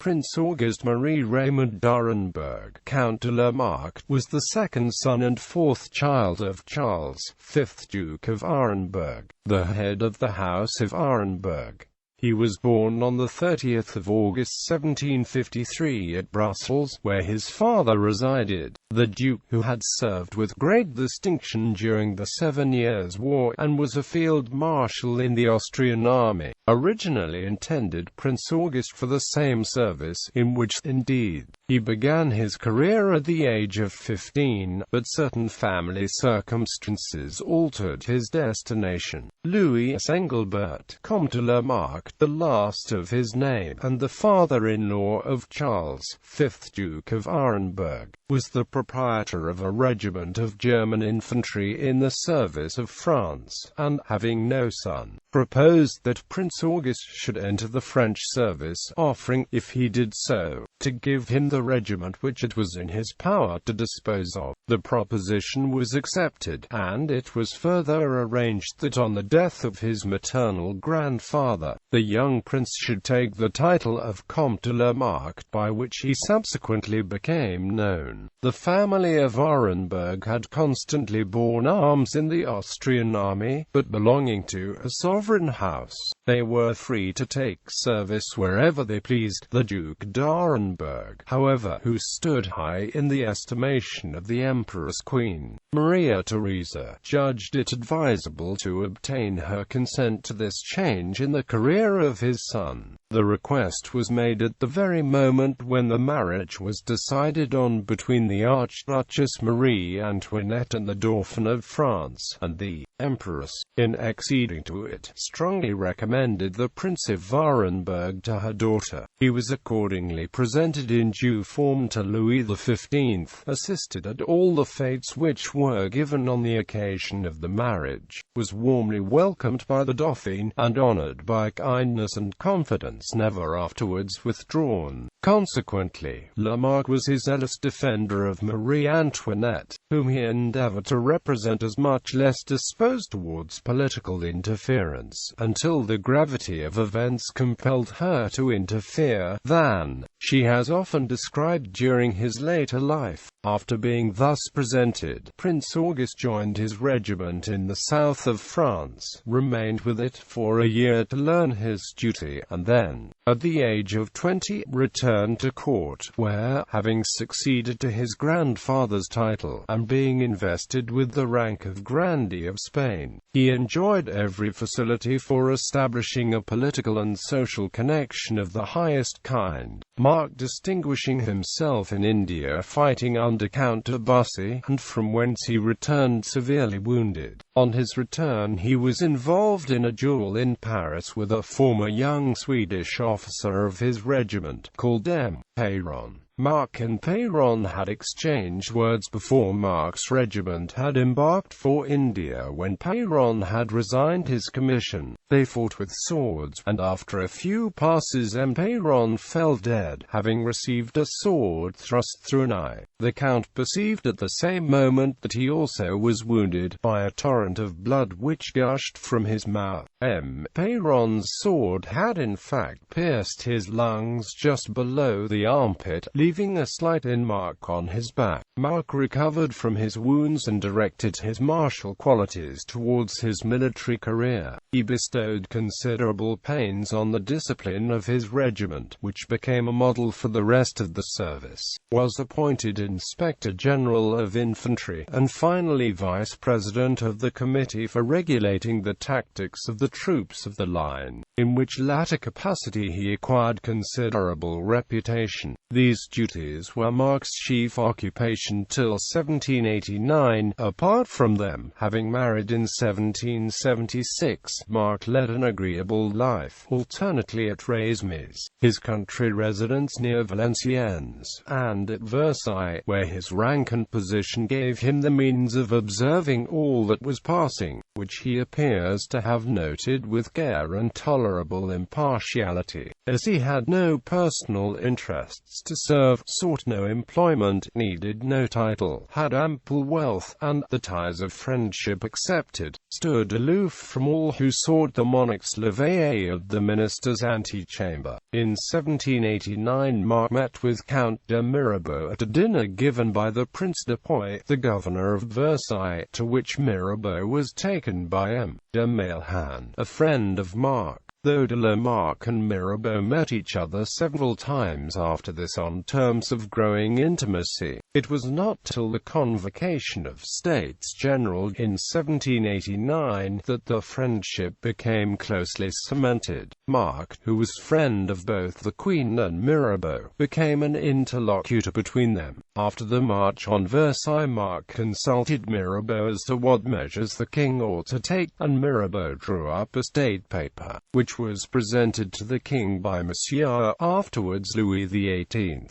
Prince Auguste Marie Raymond d'Arenberg, Count de La Marck, was the second son and fourth child of Charles, 5th Duke of Arenberg, the head of the House of Arenberg. He was born on the 30th of August 1753 at Brussels, where his father resided. The Duke, who had served with great distinction during the 7 Years' War, and was a field-marshal in the Austrian army, originally intended Prince Auguste for the same service, in which, indeed, he began his career at the age of 15, but certain family circumstances altered his destination. Louis Engelbert, Comte de La Marck, the last of his name, and the father-in-law of Charles, 5th Duke of Arenberg, was the proprietor of a regiment of German infantry in the service of France, and, having no son, proposed that Prince Auguste should enter the French service, offering, if he did so, to give him the regiment which it was in his power to dispose of. The proposition was accepted, and it was further arranged that on the death of his maternal grandfather, the young prince should take the title of Comte de La Marck, by which he subsequently became known. The family of Arenberg had constantly borne arms in the Austrian army, but belonging to a sovereign house, they were free to take service wherever they pleased. The Duke d'Arenberg, however, who stood high in the estimation of the Empress Queen Maria Theresa, judged it advisable to obtain her consent to this change in the career of his son. The request was made at the very moment when the marriage was decided on between the Archduchess Marie Antoinette and the Dauphin of France, and the Empress, in acceding to it, strongly recommended the Prince of Arenberg to her daughter. He was accordingly presented in due form to Louis XV, assisted at all the fêtes which were given on the occasion of the marriage, was warmly welcomed by the Dauphin, and honoured by kindness and confidence never afterwards withdrawn. Consequently, La Marck was his zealous defender of Marie Antoinette, whom he endeavoured to represent as much less disposed towards political interference, until the gravity of events compelled her to interfere, than she has often described during his later life. After being thus presented, Prince Auguste joined his regiment in the south of France, remained with it for a year to learn his duty, and then, at the age of 20, returned to court, where, having succeeded to his grandfather's title, and being invested with the rank of Grandee of Spain, he enjoyed every facility for establishing a political and social connection of the highest kind. Mark distinguishing himself in India fighting under Count de Bussy, and from whence he returned severely wounded. On his return he was involved in a duel in Paris with a former young Swedish officer of his regiment, called M. Peyron. Marck and Peyron had exchanged words before Marck's regiment had embarked for India. When Peyron had resigned his commission, they fought with swords, and after a few passes M. Peyron fell dead, having received a sword thrust through an eye. The Count perceived at the same moment that he also was wounded, by a torrent of blood which gushed from his mouth. M. Peyron's sword had in fact pierced his lungs just below the armpit, leaving a slight mark on his back. Marck recovered from his wounds and directed his martial qualities towards his military career. He bestowed considerable pains on the discipline of his regiment, which became a model for the rest of the service, was appointed Inspector General of Infantry, and finally Vice President of the Committee for regulating the tactics of the troops of the line, in which latter capacity he acquired considerable reputation. These duties were Marck's chief occupation till 1789. Apart from them, having married in 1776, Marck led an agreeable life, alternately at Raismes, his country residence near Valenciennes, and at Versailles, where his rank and position gave him the means of observing all that was passing, which he appears to have noted with care and tolerance. tolerable impartiality, as he had no personal interests to serve, sought no employment, needed no title, had ample wealth, and, the ties of friendship excepted, stood aloof from all who sought the monarch's leveille of the minister's antechamber. In 1789 Marck met with Count de Mirabeau at a dinner given by the Prince de Poix, the governor of Versailles, to which Mirabeau was taken by M. de Mailhan, a friend of Marck. Though de La Marck and Mirabeau met each other several times after this on terms of growing intimacy, it was not till the convocation of States General in 1789 that the friendship became closely cemented. Marck, who was friend of both the Queen and Mirabeau, became an interlocutor between them. After the march on Versailles, Marck consulted Mirabeau as to what measures the king ought to take, and Mirabeau drew up a state paper, which was presented to the king by Monsieur, afterwards Louis XVIII.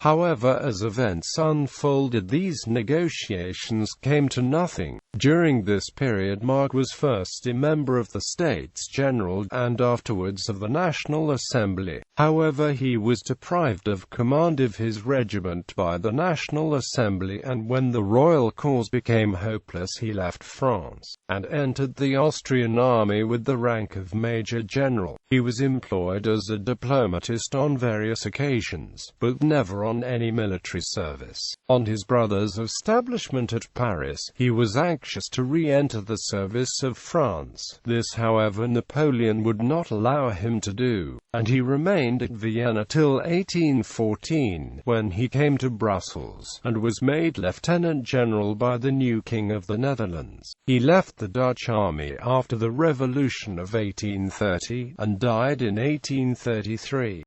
However, as events unfolded, these negotiations came to nothing. During this period Marck was first a member of the States General, and afterwards of the National Assembly. However, he was deprived of command of his regiment by the National Assembly, and when the royal cause became hopeless he left France, and entered the Austrian army with the rank of Major General. He was employed as a diplomatist on various occasions, but never on any military service. On his brother's establishment at Paris, he was anxious to re-enter the service of France. This, however, Napoleon would not allow him to do, and he remained at Vienna till 1814, when he came to Brussels, and was made lieutenant general by the new King of the Netherlands. He left the Dutch army after the Revolution of 1830, and died in 1833.